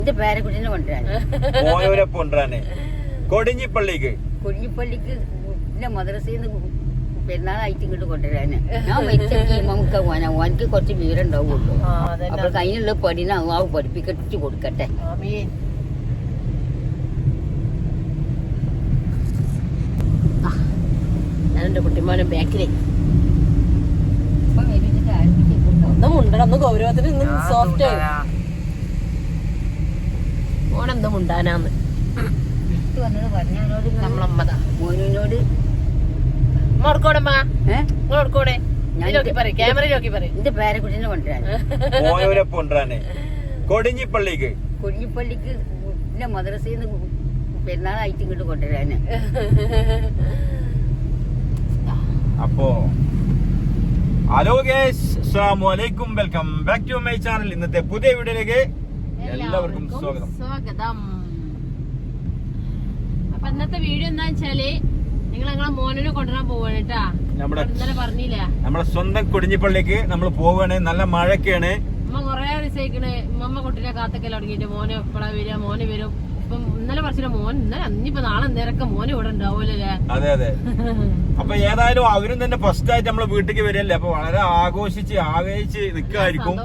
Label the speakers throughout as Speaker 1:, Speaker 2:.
Speaker 1: എന്റെ പേരക്കുട്ടിനെ കൊണ്ടുവരാന്
Speaker 2: കൊടിഞ്ഞിപ്പള്ളിക്ക്
Speaker 1: പിന്നെ മദ്രസയിൽ നിന്ന് പെരുന്നാളായിട്ട് ഇങ്ങോട്ട് കൊണ്ടുവരാന് ഞാൻ വെച്ചി നമുക്ക് പോവാനാ ഓനക്ക് കുറച്ച് വിവരം ഉണ്ടാവുള്ളൂ. അപ്പൊ അതിനുള്ള പടിന ആ പഠിപ്പിക്കച്ചു കൊടുക്കട്ടെ.
Speaker 3: ഞാനെന്റെ കുട്ടിമാനെ ബാക്കിലേ ഒന്നും ഉണ്ടോ ഒന്ന് ഗൗരവത്തിന് സോഫ്റ്റ് ഓനെന്തും ഉണ്ടാനാന്ന് നമ്മളമ്മതാ
Speaker 1: മോനോട് എന്റെ പേരക്കുട്ടിനെ
Speaker 2: കൊണ്ടുവരാന് കൊടിഞ്ഞിപ്പള്ളിക്ക്
Speaker 1: പിന്നെ മദ്രസയിൽ നിന്ന് പെരുന്നാളായിട്ട് ഇങ്ങോട്ട് കൊണ്ടുവരാന്.
Speaker 2: അപ്പോ ഹലോ ഗൈസ്, അസ്സലാമു അലൈക്കും, welcome back to my channel. ഇന്നത്തെ പുതിയ വീഡിയോയിലേക്ക് എല്ലാവർക്കും സ്വാഗതം.
Speaker 3: അപ്പൊ ഇന്നത്തെ വീഡിയോ എന്താ വെച്ചാല് ഞങ്ങളെ മോനെ കൊണ്ടുവരാൻ പോവാണ് കേട്ടാ. ഇന്നലെ പറഞ്ഞില്ല
Speaker 2: നമ്മളെ സ്വന്തം കൊടിഞ്ഞിപ്പള്ളിക്ക് നമ്മൾ പോവാണ്. നല്ല മഴയൊക്കെയാണ്.
Speaker 3: ഉമ്മ കൊറേ ദിവസമായിക്കണ് ഉമ്മ കുട്ടിനെ കാത്തൊക്കെ തുടങ്ങിയിട്ട് മോനെ എപ്പോഴാ വരിക, മോന് വരും. ഇപ്പം ഇന്നലെ പറഞ്ഞില്ല മോൻ ഇന്നലെ അന്നിപ്പോ നാളെ നേരൊക്കെ മോന് ഇവിടെ ഉണ്ടാവൂലേ.
Speaker 2: അതെ അതെ. അപ്പൊ ഏതായാലും അവരും തന്നെ ഫസ്റ്റ് ആയിട്ട് നമ്മളെ വീട്ടിലേക്ക് വരികയല്ലേ. അപ്പൊ വളരെ ആഘോഷിച്ച് ആവേശിച്ച് നിൽക്കായിരിക്കും.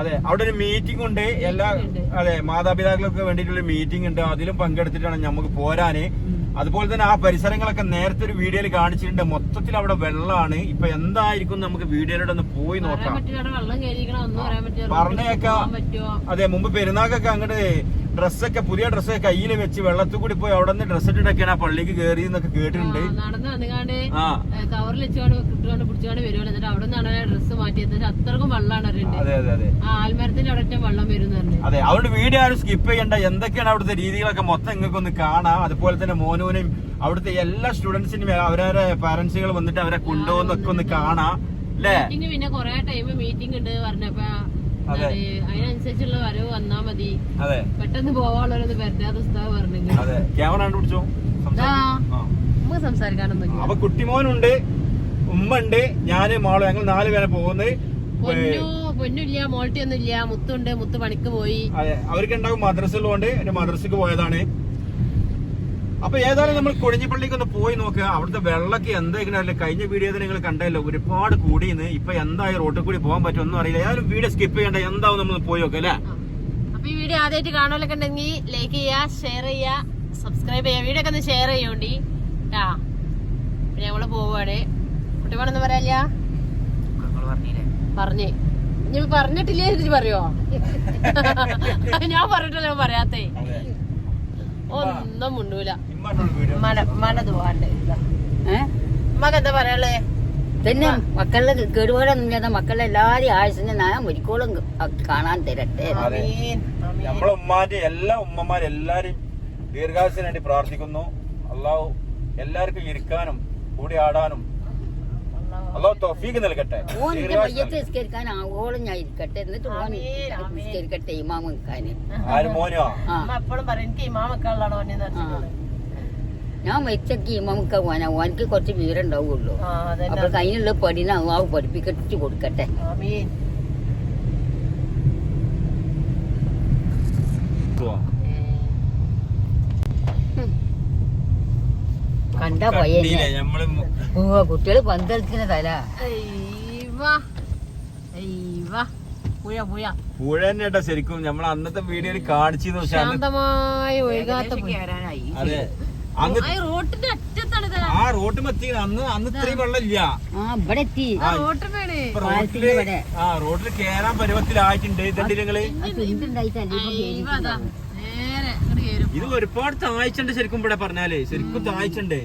Speaker 2: അതെ, അവിടെ ഒരു മീറ്റിംഗ് ഉണ്ട്. അതെ, മാതാപിതാക്കൾക്ക് വേണ്ടിയിട്ടുള്ള മീറ്റിംഗ് ഉണ്ട്. അതിലും പങ്കെടുത്തിട്ടാണ് നമുക്ക് പോരാന്. അതുപോലെ തന്നെ ആ പരിസരങ്ങളൊക്കെ നേരത്തെ ഒരു വീഡിയോയിൽ കാണിച്ചിട്ടുണ്ട്. മൊത്തത്തിൽ അവിടെ വെള്ളമാണ്. ഇപ്പൊ എന്തായിരിക്കും നമുക്ക് വീഡിയോയിലൂടെ ഒന്ന് പോയി നോക്കാം. പറഞ്ഞേക്കാം. അതെ, മുമ്പ് പെരുന്നാക്കൊക്കെ അങ്ങോട്ട് ഡ്രസ്സൊക്കെ പുതിയ ഡ്രസ്സൊക്കെ കയ്യിൽ വെച്ച് വെള്ളത്തിൽ കൂടി പോയി അവിടെ നിന്ന് ഡ്രസ്സ് ഇട്ടിട്ടൊക്കെയാണ് ആ പള്ളിക്ക് കയറി എന്നൊക്കെ കേട്ടിട്ടുണ്ട്.
Speaker 3: അത്രക്കും വെള്ളമാണ്. ആൽമരത്തിന്റെ അവിടെ വെള്ളം വരും.
Speaker 2: അതെ, അതുകൊണ്ട് വീഡിയോ ആരും സ്കിപ്പ് ചെയ്യണ്ട. എന്തൊക്കെയാണ് അവിടുത്തെ രീതികളൊക്കെ മൊത്തം നിങ്ങൾക്ക് ഒന്ന് കാണാം. അതുപോലെ തന്നെ മോനൂനും അവിടുത്തെ എല്ലാ സ്റ്റുഡൻസിനും അവരവരെ പാരന്റ്സുകൾ വന്നിട്ട് അവരെ കൊണ്ടുപോകുന്നൊക്കെ ഒന്ന് കാണാം അല്ലേ.
Speaker 3: പിന്നെ കൊറേ ടൈം മീറ്റിംഗ് ഉണ്ട് പറഞ്ഞപ്പോ അതിനനുസരിച്ചുള്ള വരവ് വന്നാ മതി.
Speaker 2: അതെ,
Speaker 3: പെട്ടെന്ന് പോവാനുള്ളവരൊന്ന് വരണ്ടാതെ ഉസ്താദ് പറഞ്ഞു.
Speaker 2: അതെ, ക്യാമറ കണ്ടുപിടിച്ചോ,
Speaker 3: നമുക്ക് സംസാരിക്കാനൊന്നും.
Speaker 2: അപ്പൊ കുട്ടിമോനുണ്ട്, ഉമ്മ ഉണ്ട്, ഞാന് മോള്, ഞങ്ങൾ 4 പേരെ പോകുന്നത്.
Speaker 3: പൊന്നില്ല, മോൾട്ടി ഒന്നും ഇല്ല. മുത്തുണ്ട്, മുത്ത് പണിക്ക് പോയി.
Speaker 2: അതെ, അവർക്ക് ഉണ്ടാവും മദ്രസയിലുണ്ട്. മദ്രസക്ക് പോയതാണ്. അപ്പൊ ഏതായാലും നമ്മൾ കൊടിഞ്ഞിപ്പള്ളിക്ക് ഒന്ന് പോയി നോക്കുക. അവിടുത്തെ വെള്ളമൊക്കെ എന്താ കഴിഞ്ഞ വീഡിയോ നിങ്ങൾ കണ്ടല്ലോ, ഒരുപാട് കൂടിയെന്ന്. ഇപ്പൊ എന്തായി റോഡിൽ കൂടി പോകാൻ പറ്റുമൊന്നും അറിയില്ല. ഏതായാലും വീഡിയോ സ്കിപ്പ് ചെയ്യണ്ട, എന്താവും നമ്മൾ പോയി നോക്കാം അല്ലേ.
Speaker 3: അപ്പൊ ഈ വീഡിയോ ആദ്യമായിട്ട് കാണാനൊക്കെ ഉണ്ടെങ്കിൽ ലൈക്ക് ചെയ്യാ, ഷെയർ ചെയ്യാ, സബ്സ്ക്രൈബ് ചെയ്യാ. വീഡിയോ ഒക്കെ ഒന്ന് ഷെയർ ചെയ്യോണ്ടി ട്ടാ. പിന്നെ ഞങ്ങള് പോവാണ്. കുട്ടികളൊന്നും പറയാല്ല പറഞ്ഞേ. ഇനി പറഞ്ഞിട്ടില്ലേ എന്നിട്ട് പറയോ? ഞാൻ പറഞ്ഞിട്ടല്ലോ പറയാത്തേ. ഒന്നും മുണ്ടൂല. മനത് പോവാണ്ട് ഉമ്മക്ക് എന്താ പറയാളേ.
Speaker 1: പിന്നെ മക്കളുടെ കേടുപാടൊന്നുമില്ലാത്ത മക്കളെ എല്ലാരും ആഴ്ച ഞാൻ ഒരിക്കലും കാണാൻ തരട്ടെ.
Speaker 2: നമ്മളെ ഉമ്മാന്റെ എല്ലാ ഉമ്മമാരും എല്ലാരും ദീർഘായുസിന് വേണ്ടി പ്രാർത്ഥിക്കുന്നു. അള്ളാഹു എല്ലാവർക്കും ഇരിക്കാനും കൂടി ആടാനും അള്ളാഹു തൗഫീഖ് നൽകട്ടെ.
Speaker 1: നിസ്കരിക്കാൻ ആവോളം ഞാൻ ഇരിക്കട്ടെ. എന്നിട്ട് നിസ്കരിക്കട്ടെ ഇമാം നിൽക്കാന്.
Speaker 2: ആര് മോനോ?
Speaker 3: എപ്പോഴും പറയും എനിക്ക് ഇമാമക്കാളാണോ.
Speaker 1: ഞാൻ വെച്ചക്ക് ഇമാമക്ക പോവാനാ ഓനക്ക് കുറച്ച് വിവരം ഉണ്ടാവുള്ളൂ. അപ്പൊ അതിനുള്ള പടിന ആ പഠിപ്പിക്കച്ചു കൊടുക്കട്ടെ. കണ്ടാ പോയേ കുട്ടികള് പന്തളിക്കുന്ന തല.
Speaker 2: പുഴ തന്നെയാ ശരിക്കും. നമ്മൾ അന്നത്തെ വീഡിയോയിൽ കാണിച്ചു.
Speaker 3: ശാന്തമായി ഒഴുകാത്ത.
Speaker 2: അതെ,
Speaker 3: റോട്ടിന്റെ അറ്റത്താണ്.
Speaker 2: ആ റോഡ് മത്തി അന്ന് ഇത്രയും വെള്ളമില്ല.
Speaker 1: ഇവിടെ എത്തി
Speaker 2: റോഡിൽ കേറാൻ പരുവത്തിലായിട്ടുണ്ട്. ഇതണ്ടിങ്ങള് ഇത് ഒരുപാട് താഴ്ചണ്ട് ശരിക്കും. ഇവിടെ പറഞ്ഞാലേ ശരിക്കും താഴ്ചണ്ട്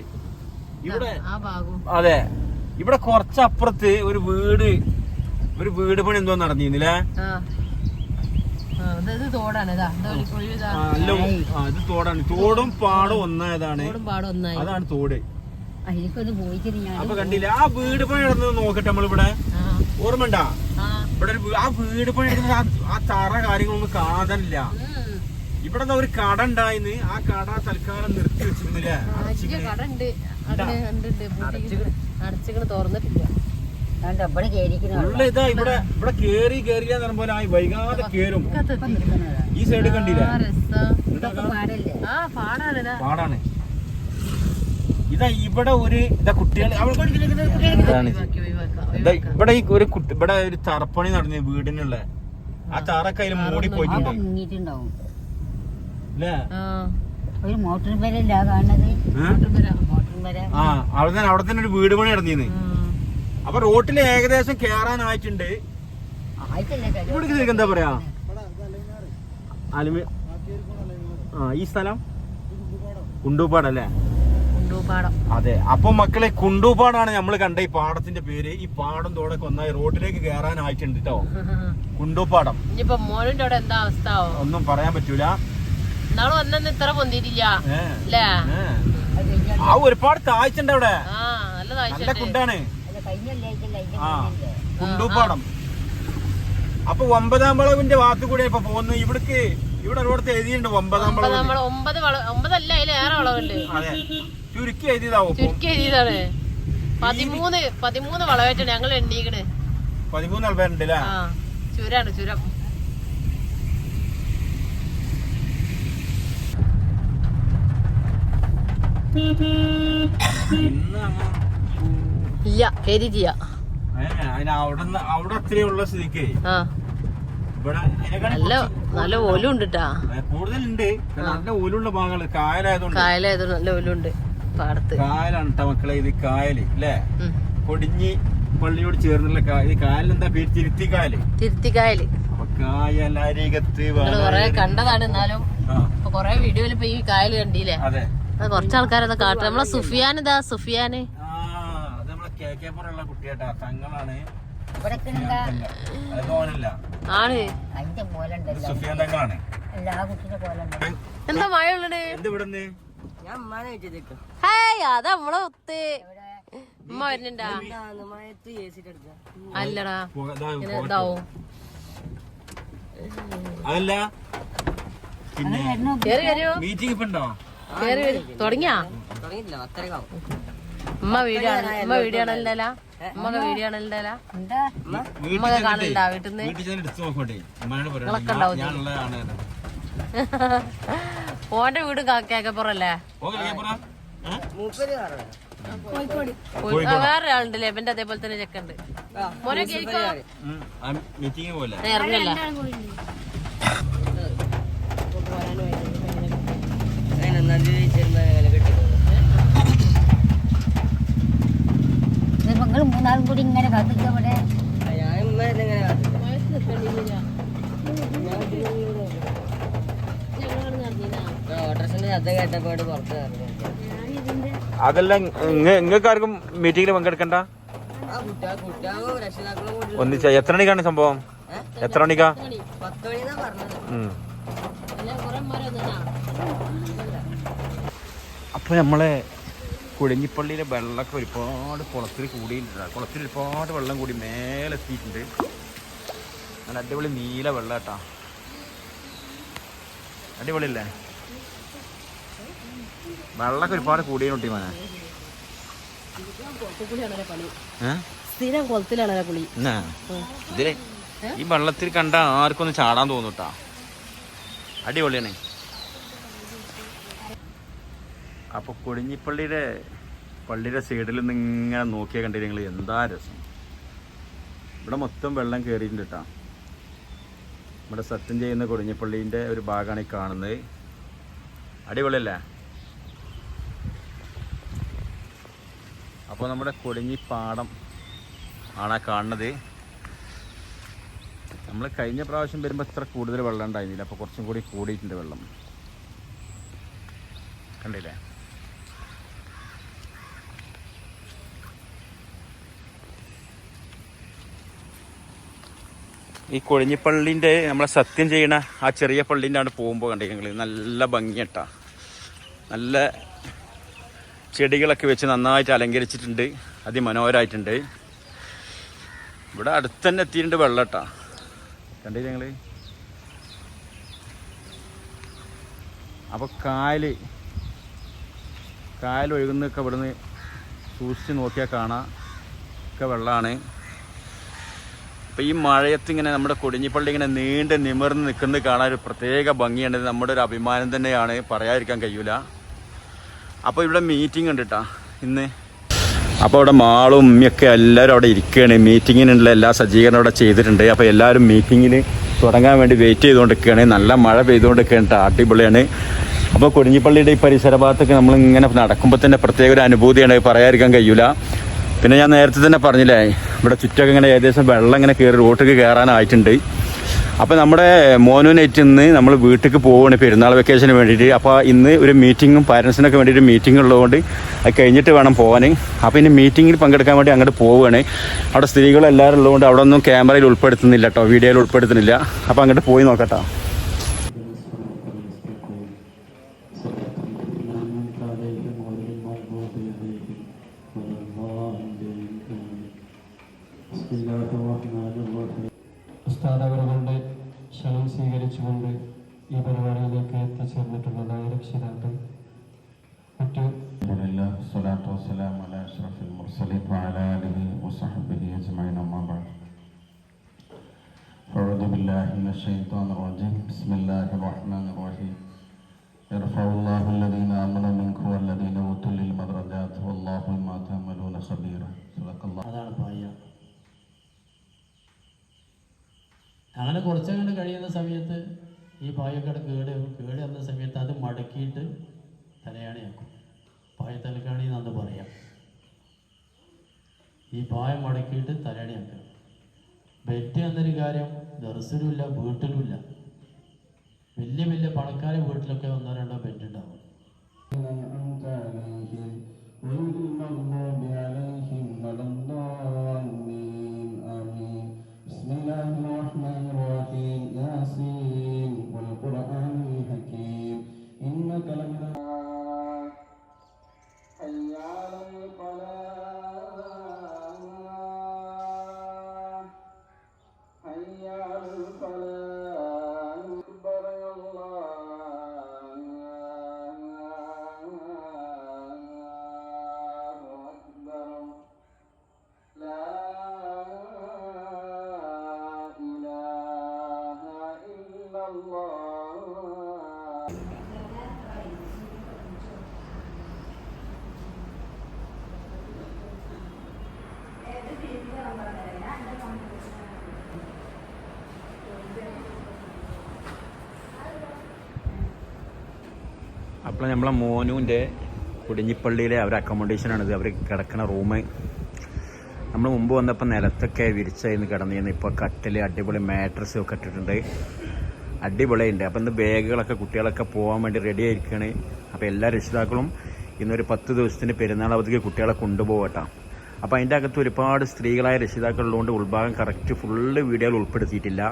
Speaker 2: ഇവിടെ. അതെ, ഇവിടെ കുറച്ചപ്പുറത്ത് ഒരു വീട് പണി എന്തോ നടന്നിരുന്നില്ലേ.
Speaker 3: ഇത് തോടാണ്.
Speaker 2: ഇത് തോടാണ്. തോടും പാടും ഒന്നായതാണ്. അതാണ് തോട്. അപ്പൊ കണ്ടില്ല ആ വീട് പണി നടന്നത് നോക്കട്ടെ നമ്മളിവിടെ. ഓർമ്മ ഉണ്ടാ ഇവിടെ ആ വീട് പണി നടന്നത് ആ തറ കാര്യങ്ങളൊന്നും കാണാനില്ല. ഇവിടെ ഒരു കട ഉണ്ടായിന്ന്. ആ കട തൽക്കാലം നിർത്തി വെച്ചിരുന്നില്ലേ.
Speaker 3: തുറന്നിട്ടില്ല.
Speaker 1: ഇവിടെ കേറിക്കുന്ന
Speaker 2: ഉള്ള ഇതാ ഇവിടെ ഇവിടെ കേറില്ല എന്ന് പോലെ വൈകാതെ കേറും. ഈ സൈഡ് കണ്ടില്ലേ പാടാണ്. ഇതാ ഇവിടെ ഒരു ഇതാ കുട്ടികൾ ഇവിടെ ഈ ഒരു കുട്ടി ഇവിടെ ഒരു തറപ്പണി നടന്നു വീടിനുള്ള ആ തറക്ക് അതിൽ മൂടി പോയിട്ടുണ്ട്
Speaker 1: മുങ്ങിട്ടുണ്ടാവും
Speaker 2: അല്ലേ?
Speaker 1: ഒരു മോട്ടോർ പേരല്ല കാണുന്നത്.
Speaker 2: ആ അവിടെ തന്നെ ഒരു വീട് പണി നടന്നിന്ന്. അപ്പൊ റോട്ടിൽ ഏകദേശം കേറാനായിട്ടുണ്ട്. ഇവിടെ എന്താ പറയാ ഈ സ്ഥലം കുണ്ടൂപ്പാടല്ലേ? അതെ. അപ്പൊ മക്കളെ കുണ്ടൂപ്പാടാണ് നമ്മള് കണ്ട ഈ പാടത്തിന്റെ പേര്. ഈ പാടം തോടൊക്കെ ഒന്നായി റോഡിലേക്ക് കേറാനായിട്ടുണ്ട് കേട്ടോ. കുണ്ടൂപ്പാടം.
Speaker 3: ഇനിയിപ്പോ മോളിന്റെ അവിടെ എന്താ അവസ്ഥ
Speaker 2: ഒന്നും പറയാൻ പറ്റൂല.
Speaker 3: നാളെ വന്നെന്ന് ഇത്ര പൊന്തിയിട്ടില്ല അല്ലേ?
Speaker 2: ആ ഒരുപാട് താഴ്ചണ്ട് അവിടെ. നല്ല കുണ്ടാണ്. ആ കുണ്ടൂപ്പാടം. അപ്പൊ 9-ാം വളവിന്റെ ഭാഗത്ത് കൂടെ ഇപ്പൊ പോകുന്നത്. ഇവിടെ ഒരിടത്ത് എഴുതിയിട്ടുണ്ട് 9-ാം വളവ്.
Speaker 3: 9 അതിലേറെ വളവുണ്ട്.
Speaker 2: അതെ ചുരുക്കി എഴുതിയതാവും.
Speaker 3: ചുരുക്കി എഴുതിയതാണ്. 13 വളവായിട്ടാണ് ഞങ്ങൾ എണ്ണീക്കണ്.
Speaker 2: 13 ആൾക്കാരുണ്ട് അല്ലേ?
Speaker 3: ചുരാണ് ചുരം. ഇല്ല കേരി ചെയ്യാ.
Speaker 2: അവിടെ അത്രയുള്ള സ്ഥിതിക്ക്
Speaker 3: നല്ല ഓലുണ്ട്
Speaker 2: കൂടുതലുണ്ട്. നല്ല ഓലുള്ള ഭാഗങ്ങള് കായലായതുകൊണ്ട്
Speaker 3: നല്ല ഓലുണ്ട് പാടത്ത്.
Speaker 2: കായലാണ് കേട്ടോ മക്കളെ. ഇത് കായല് അല്ലേ? കൊടിഞ്ഞി പള്ളിയോട് ചേർന്നുള്ള കായലെന്താ പേര്? തിരുത്തിക്കായല്. അപ്പൊ കായലരികത്ത്
Speaker 3: കൊറേ കണ്ടതാണ്. എന്നാലും കൊറേ വീഡിയോയില് ഇപ്പൊ ഈ കായല് കണ്ടില്ലേ?
Speaker 2: അതെ.
Speaker 3: അത് കുറച്ച് ആൾക്കാരൊക്കെ കാട്ടും. നമ്മളെ സുഫിയാൻ സുഫിയാന്
Speaker 2: കുട്ടിയാട്ടാ തങ്ങളാണ്.
Speaker 3: ആണ് എന്താ മഴ ഉള്ളത്? അതാ നമ്മളെ ഒത്ത് ഉമ്മ വരുന്നുണ്ടാ? അല്ലടാ ഇതാവും.
Speaker 2: അതല്ല പിന്നെ
Speaker 3: കേറി വരുമോ?
Speaker 2: മീറ്റിംഗ് ഇപ്പൊ ഉണ്ടോ?
Speaker 3: കേറി വരും. തുടങ്ങിയാ? ഉമ്മ വീഡിയോ ആണല്ലോ. ഉമ്മക്ക് വീഡിയോ ആണല്ലോ. ഉമ്മക്ക് കാണണ്ടാ വീട്ടിന്ന്? ഓന്റെ വീടും കേക്കപ്പുറല്ലേ? വേറൊരാളുണ്ടല്ലേ എന്റെ അതേപോലെ തന്നെ ചെക്കുണ്ട്. മോനെ കേൾക്കോ? ഇറങ്ങില്ല.
Speaker 1: നിങ്ങൾ 3-ആളും കൂടി ഇങ്ങനെ കാത്തിക്ക ഇവിടെ.
Speaker 2: അതെല്ലാം നിങ്ങൾക്ക് ആർക്കും മീറ്റിംഗിൽ പങ്കെടുക്കണ്ട? ഒന്നിച്ച എത്ര മണിക്കാണ് സംഭവം? എത്ര മണിക്കാ? അപ്പൊ നമ്മളെ കുഴിഞ്ഞിപ്പള്ളിയിലെ വെള്ളമൊക്കെ ഒരുപാട് കുളത്തിൽ കൂടിയിട്ടുണ്ട്. കുളത്തിൽ ഒരുപാട് വെള്ളം കൂടി മേലെത്തിയിട്ടുണ്ട്. നല്ല അടിപൊളി നീല വെള്ളം കേട്ടാ. അടിപൊളിയല്ലേ? വെള്ളമൊക്കെ ഒരുപാട് കൂടിയോട്ടി മോനെ.
Speaker 3: സ്ഥിരം കുളത്തിലാണല്ലോ കുളി.
Speaker 2: ഇതിലെ ഈ വെള്ളത്തിൽ കണ്ട ആർക്കൊന്ന് ചാടാൻ തോന്നൂട്ടാ. അടിപൊളിയാണ്. അപ്പൊ പള്ളിയുടെ സൈഡിൽ നിന്ന് ഇങ്ങനെ നോക്കിയാൽ കണ്ടില്ല നിങ്ങൾ? എന്താ രസം. ഇവിടെ മൊത്തം വെള്ളം കയറിയിട്ടുണ്ട് കേട്ടോ. ഇവിടെ സത്യം ചെയ്യുന്ന കൊടിഞ്ഞിപ്പള്ളീൻ്റെ ഒരു ഭാഗമാണ് ഈ കാണുന്നത്. അടിപൊളിയല്ലേ? അപ്പോൾ നമ്മുടെ കൊടിഞ്ഞിപ്പാടം ആണ് കാണുന്നത്. നമ്മൾ കഴിഞ്ഞ പ്രാവശ്യം വരുമ്പോൾ ഇത്ര കൂടുതൽ വെള്ളം ഉണ്ടായിരുന്നില്ല. അപ്പോൾ കുറച്ചും കൂടി കൂടിയിട്ടുണ്ട് വെള്ളം. കണ്ടില്ലേ? ഈ കൊഴിഞ്ഞിപ്പള്ളിൻ്റെ നമ്മളെ സത്യം ചെയ്യണ ആ ചെറിയ പള്ളീൻ്റെ ആണ് പോകുമ്പോൾ കണ്ടിരിക്കുന്നത്. നല്ല ഭംഗിയട്ടാ. നല്ല ചെടികളൊക്കെ വെച്ച് നന്നായിട്ട് അലങ്കരിച്ചിട്ടുണ്ട്. അതിമനോഹരമായിട്ടുണ്ട്. ഇവിടെ അടുത്ത് തന്നെ എത്തിയിട്ടുണ്ട് വെള്ളട്ടാ. കണ്ടില്ല ഞങ്ങൾ? അപ്പോൾ കായൽ ഒഴുകുന്നൊക്കെ ഇവിടുന്ന് സൂക്ഷിച്ച് നോക്കിയാൽ കാണാം. ഒക്കെ വെള്ളമാണ്. അപ്പോൾ ഈ മഴയത്ത് ഇങ്ങനെ നമ്മുടെ കൊടിഞ്ഞിപ്പള്ളി ഇങ്ങനെ നീണ്ട് നിമിർന്ന് നിൽക്കുന്നത് കാണാൻ ഒരു പ്രത്യേക ഭംഗിയാണ്. നമ്മുടെ ഒരു അഭിമാനം തന്നെയാണ്, പറയാതിരിക്കാൻ കഴിയൂല. അപ്പോൾ ഇവിടെ മീറ്റിംഗ് ഉണ്ട് കേട്ടോ ഇന്ന്. അപ്പോൾ അവിടെ മാളും ഉമ്മയൊക്കെ എല്ലാവരും അവിടെ ഇരിക്കുകയാണ്. മീറ്റിങ്ങിനുള്ള എല്ലാ സജ്ജീകരണം അവിടെ ചെയ്തിട്ടുണ്ട്. അപ്പോൾ എല്ലാവരും മീറ്റിങ്ങിന് തുടങ്ങാൻ വേണ്ടി വെയിറ്റ് ചെയ്തുകൊണ്ടിരിക്കുകയാണ്. നല്ല മഴ പെയ്തുകൊണ്ടിരിക്കുകയാണ് കേട്ടോ, അടിപൊളിയാണ്. അപ്പോൾ കൊടിഞ്ഞിപ്പള്ളിയുടെ ഈ പരിസര ഭാഗത്തൊക്കെ നമ്മളിങ്ങനെ നടക്കുമ്പോൾ തന്നെ പ്രത്യേക ഒരു അനുഭൂതിയാണ്, പറയാതിരിക്കാൻ കഴിയൂല. പിന്നെ ഞാൻ നേരത്തെ തന്നെ പറഞ്ഞില്ലേ, ഇവിടെ ചുറ്റൊക്കെ ഇങ്ങനെ ഏകദേശം വെള്ളം ഇങ്ങനെ കയറി റോട്ടിലേക്ക് കയറാനായിട്ടുണ്ട്. അപ്പോൾ നമ്മുടെ മോനുനായിട്ട് ഇന്ന് നമ്മൾ വീട്ടിലേക്ക് പോവുകയാണ് പെരുന്നാൾ വെക്കേഷന് വേണ്ടിയിട്ട്. അപ്പോൾ ഇന്ന് ഒരു മീറ്റിങ്ങും പാരൻസിനൊക്കെ വേണ്ടിയിട്ട് മീറ്റിംഗ് ഉള്ളതുകൊണ്ട് അത് കഴിഞ്ഞിട്ട് വേണം പോകാൻ. അപ്പോൾ ഇനി മീറ്റിങ്ങിൽ പങ്കെടുക്കാൻ വേണ്ടി അങ്ങോട്ട് പോവുകയാണ്. അവിടെ സ്ത്രീകളെല്ലാവരും ഉള്ളതുകൊണ്ട് അവിടെ ഒന്നും ക്യാമറയിൽ ഉൾപ്പെടുത്തുന്നില്ല കേട്ടോ, വീഡിയോയിൽ ഉൾപ്പെടുത്തുന്നില്ല. അപ്പോൾ അങ്ങോട്ട് പോയി നോക്കട്ടോ.
Speaker 4: ഉസ്താദവറുകളുടെ ക്ഷണം സ്വീകരിച്ചുകൊണ്ട് ഈ പരിപാടിയിലേക്ക് എത്തിച്ചേർന്നിട്ടുള്ളതായ രക്ഷിതാക്കൾ, മറ്റു
Speaker 5: أعوذ بالله من الشيطان الرجيم بسم الله الرحمن الرحيم يرفع الله الذين آمنوا منكم والذين أوتوا العلم درجات والله بما تعملون خبير صدق الله.
Speaker 4: അതാണ് പായ. അങ്ങനെ കുറച്ചങ്ങോട്ട് കഴിയുന്ന സമയത്ത് ഈ പായക്കട കേട് വന്ന സമയത്ത് അത് മടക്കിയിട്ട് തലയാണിയാക്കും. പായ തലക്കാണി എന്നാണ് പറയാം. ഈ പായ മടക്കിയിട്ട് തലയാണിയാക്കുക. ബെറ്റ് എന്നൊരു കാര്യം ദർസിലുമില്ല, വീട്ടിലുമില്ല. വലിയ വലിയ പണക്കാരെ വീട്ടിലൊക്കെ ഒന്നോ രണ്ടോ ബെറ്റ് ഉണ്ടാവും.
Speaker 2: അപ്പോൾ നമ്മളെ മോനുവിൻ്റെ കൊടിഞ്ഞിപ്പള്ളിയിലെ അവരുടെ അക്കോമഡേഷനാണിത്, അവർ കിടക്കുന്ന റൂം. നമ്മൾ മുമ്പ് വന്നപ്പോൾ നിലത്തൊക്കെ വിരിച്ചായിരുന്നു കിടന്നിരുന്നു. ഇപ്പോൾ കട്ടിൽ അടിപൊളി മാട്രസും ഒക്കെ ഇട്ടിട്ടുണ്ട്, അടിപൊളിയുണ്ട്. അപ്പോൾ ഇന്ന് ബാഗുകളൊക്കെ കുട്ടികളൊക്കെ പോകാൻ വേണ്ടി റെഡി ആയിരിക്കുകയാണ്. അപ്പോൾ എല്ലാ രക്ഷിതാക്കളും ഇന്നൊരു 10 ദിവസത്തിന് പെരുന്നാൾ അവധിക്ക് കുട്ടികളെ കൊണ്ടുപോകട്ടോ. അപ്പോൾ അതിൻ്റെ അകത്ത് ഒരുപാട് സ്ത്രീകളായ രക്ഷിതാക്കളുള്ളതുകൊണ്ട് ഉൾഭാഗം കറക്റ്റ് ഫുള്ള് വീഡിയോയിൽ ഉൾപ്പെടുത്തിയിട്ടില്ല.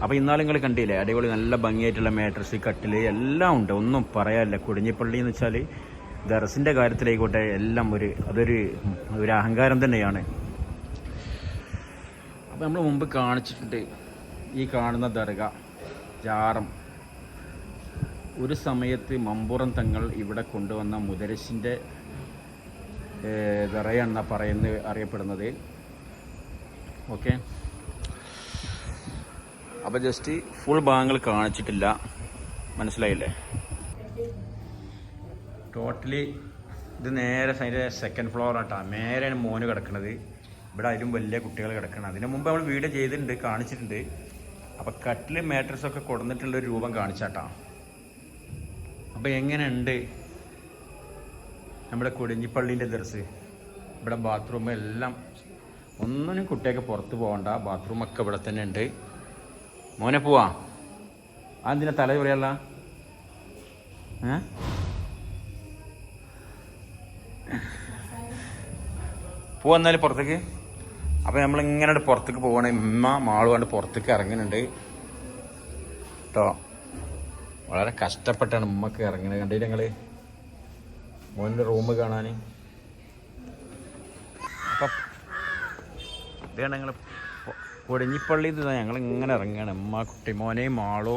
Speaker 2: അപ്പോൾ ഇന്നാലും നിങ്ങൾ കണ്ടില്ലേ, അടിപൊളി നല്ല ഭംഗിയായിട്ടുള്ള മാട്രസ്, കട്ടിൽ എല്ലാം ഉണ്ട്, ഒന്നും പറയാനില്ല. കൊടിഞ്ഞിപ്പള്ളി എന്ന് വെച്ചാൽ ദർസിൻ്റെ കാര്യത്തിലായിക്കോട്ടെ എല്ലാം അതൊരു അഹങ്കാരം തന്നെയാണ്. അപ്പോൾ നമ്മൾ മുമ്പ് കാണിച്ചിട്ടുണ്ട് ഈ കാണുന്ന ദർഗ ജാറം. ഒരു സമയത്ത് മമ്പുറം തങ്ങൾ ഇവിടെ കൊണ്ടുവന്ന മുദരിസിൻ്റെ ദറയാണെന്നാണ് അറിയപ്പെടുന്നത്. ഓക്കെ, അപ്പോൾ ജസ്റ്റ് ഫുൾ ഭാഗങ്ങൾ കാണിച്ചിട്ടില്ല, മനസ്സിലായില്ലേ? ടോട്ടലി ഇത് നേരെ അതിൻ്റെ സെക്കൻഡ് ഫ്ലോർ ആട്ടോ, നേരെയാണ് മോന് കിടക്കുന്നത്. ഇവിടെ അതിലും വലിയ കുട്ടികൾ കിടക്കണം. അതിന് മുമ്പ് നമ്മൾ വീഡിയോ ചെയ്തിട്ടുണ്ട്, കാണിച്ചിട്ടുണ്ട്. അപ്പോൾ കട്ടിൽ മാട്രസൊക്കെ കൊടുന്നിട്ടുള്ളൊരു രൂപം കാണിച്ചാട്ടാ. അപ്പോൾ എങ്ങനെയുണ്ട് നമ്മുടെ കൊടിഞ്ഞിപ്പള്ളീൻ്റെ ദർസ്? ഇവിടെ ബാത്റൂം എല്ലാം, ഒന്നിനും കുട്ടിയൊക്കെ പുറത്ത് പോകണ്ട, ബാത്റൂമൊക്കെ ഇവിടെ തന്നെ ഉണ്ട്. മോനെ പോവാ, അതെന്തിനാ തല പറയല്ല? പോവാന്നാലും പുറത്തേക്ക്. അപ്പോൾ നമ്മളിങ്ങനെ പുറത്തേക്ക് പോകണേ, മാള് കണ്ട് പുറത്തേക്ക് ഇറങ്ങുന്നുണ്ട് കേട്ടോ. വളരെ കഷ്ടപ്പെട്ടാണ് ഉമ്മക്ക് ഇറങ്ങുന്നത്. കണ്ടില്ല ഞങ്ങൾ മോൻ്റെ റൂം കാണാൻ. അപ്പം ഇതാണ് ഞങ്ങൾ കൊടിഞ്ഞിപ്പള്ളി ഞങ്ങൾ ഇങ്ങനെ ഇറങ്ങുകയാണ്. ഉമ്മ, കുട്ടി, മോനെയും മാളോ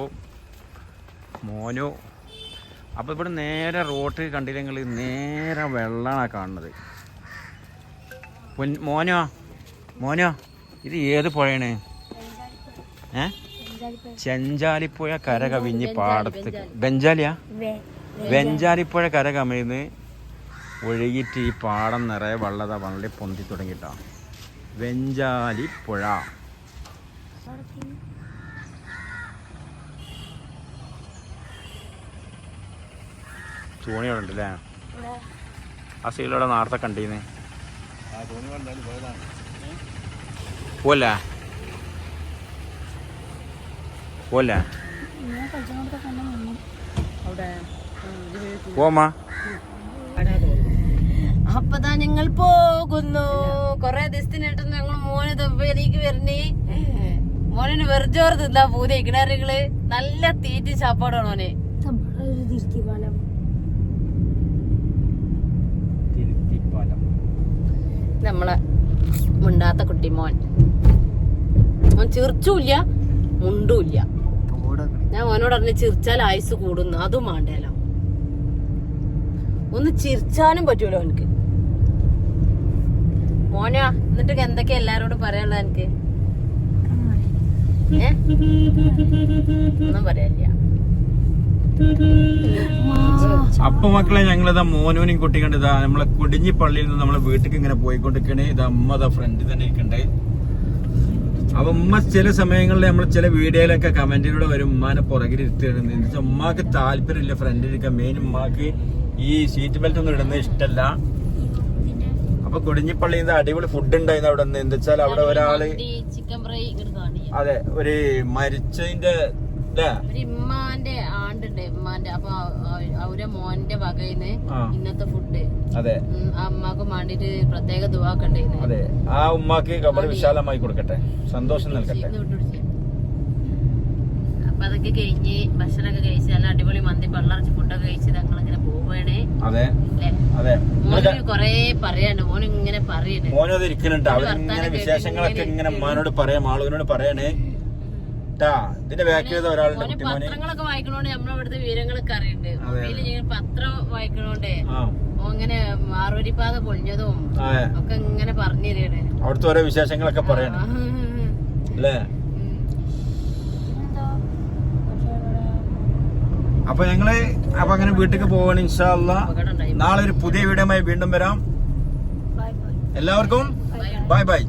Speaker 2: മോനോ. അപ്പോൾ ഇവിടെ നേരെ റോഡ് കണ്ടില്ല ഞങ്ങൾ, നേരെ വെള്ളമാണ് കാണുന്നത്. മോനോ മോനോ ഇത് ഏത് പുഴയാണ്? ചെഞ്ചാലിപ്പുഴ കര കവിഞ്ഞ് പാടത്ത് ബെഞ്ചാലിയാ വെഞ്ചാലിപ്പുഴ കര കവിഞ്ഞ് ഒഴുകിയിട്ട് ഈ പാടം നിറയെ വെള്ളത വള്ളി പൊന്തി തുടങ്ങിയിട്ടാ വെഞ്ചാലിപ്പുഴ. തോണി അവിടെ ഉണ്ടല്ലേ? ആ സൈഡിലൂടെ നേരത്തെ കണ്ടീന്ന് പോലെ പോലെ പോമാ.
Speaker 3: അപ്പതാ ഞങ്ങൾ പോകുന്നു. കൊറേ ദിവസത്തിനായിട്ട് ഞങ്ങൾ മോന് ദുബൈയിലേക്ക് വരണേ. മോനെ വെറുജോറ് തിന്നാ പൂതി കിണറുകള് നല്ല തീറ്റി ചാപ്പാടാണ് മോനെ. നമ്മളെ മുണ്ടാത്ത കുട്ടി മോൻ ചിരിച്ചൂല്ല മുണ്ടൂല്ല. ഞാൻ മോനോട് പറഞ്ഞ് ചിരിച്ചാൽ ആയുസ് കൂടുന്നു. അതും വേണ്ടല്ലോ, ഒന്ന് ചിരിച്ചാനും പറ്റൂലോ എനിക്ക്. മോനാ എന്നിട്ട് എന്തൊക്കെയാ എല്ലാരോടും പറയാനുള്ള എനിക്ക്? ഒന്നും പറയാനില്ല.
Speaker 2: അപ്പൊ മക്കളെ ഞങ്ങളിതാ മോനൂനെയും കുട്ടിക്കണ്ട് ഇതാ നമ്മളെ കുടിഞ്ഞി പള്ളിയിൽ നിന്ന് നമ്മളെ വീട്ടിലേക്ക് ഇങ്ങനെ പോയിക്കൊണ്ടിരിക്കണേ. ഇത് അമ്മ ഇതാ ഫ്രണ്ടിൽ തന്നെ ഇരിക്കണ്ടേ. അപ്പൊ ഉമ്മ ചില സമയങ്ങളിൽ നമ്മൾ ചില വീഡിയോയിലൊക്കെ കമന്റിലൂടെ വരും ഉമ്മാനെ പുറകിൽ ഇരുത്തുകയാണെന്ന്. എന്താ വെച്ചാൽ ഉമ്മാക്ക് താല്പര്യമില്ല ഫ്രണ്ടിൽ ഇരിക്കാൻ. മെയിൻ ഉമ്മാക്ക് ഈ സീറ്റ് ബെൽറ്റ് ഒന്നും ഇടുന്നത് ഇഷ്ടല്ല. അപ്പൊ കുടിഞ്ഞിപ്പള്ളിയിൽ നിന്ന് അടിപൊളി ഫുഡ് ഉണ്ടായിരുന്നു അവിടെ നിന്ന്. എന്താ വെച്ചാൽ അവിടെ ഒരാള്
Speaker 3: ചിക്കൻ ഫ്രൈ,
Speaker 2: അതെ ഒരു മരിച്ചതിന്റെ
Speaker 3: ഇമ്മാന്റെ ആണ്ടുണ്ട് ഇമ്മാന്റെ. അപ്പൊ അവരെ മോന്റെ വകയിന്ന് ഇന്നത്തെ ഫുഡ്
Speaker 2: അതെ
Speaker 3: അമ്മക്ക് വേണ്ടിട്ട് പ്രത്യേക ദുആക്കണ്ടായിരുന്നു.
Speaker 2: അതെ ആ ഉമ്മാക്ക് ഖബർ വിശാലമായി കൊടുക്കട്ടെ, സന്തോഷം നൽകട്ടെ.
Speaker 3: അപ്പൊ അതൊക്കെ കഴിഞ്ഞ് ഭക്ഷണമൊക്കെ കഴിച്ച് നല്ല അടിപൊളി മന്തി പള്ളറച്ച് ഫുഡൊക്കെ കഴിച്ച് ഞങ്ങളിങ്ങനെ പോവേണേ.
Speaker 2: അതെ അതെ
Speaker 3: മോന് കൊറേ പറയാണ്ട്. മോന് ഇങ്ങനെ പറയണേ,
Speaker 2: മോനും അത് ഇരിക്കുന്നുണ്ട്. അവരിങ്ങനെ വിശേഷങ്ങളൊക്കെ ഇങ്ങനെ ഉമ്മാനോട് പറയാം, ആളുവിനോട് പറയണേ. ഇതിന്റെ ബാക്കിൽ ഒരാളുടെ
Speaker 3: പത്രങ്ങളൊക്കെ വായിക്കണോണ്ട് നമ്മളിവിടുത്തെ വിവരങ്ങളൊക്കെ അറിയുന്നുണ്ട്. പത്രം വായിക്കണോണ്ടേ ഇങ്ങനെ മാറുവരിപ്പാത പൊളിഞ്ഞതും ഒക്കെ ഇങ്ങനെ പറഞ്ഞു തരുകയാണ്.
Speaker 2: അവിടുത്തെ ഓരോ വിശേഷങ്ങളൊക്കെ പറയണേ അല്ലേ? അപ്പൊ ഞങ്ങള് അങ്ങനെ വീട്ടിലേക്ക് പോവാണ് ഇൻഷാ അല്ലാഹ്. നാളെ ഒരു പുതിയ വീഡിയോയുമായി വീണ്ടും വരാം. എല്ലാവർക്കും ബൈ ബൈ.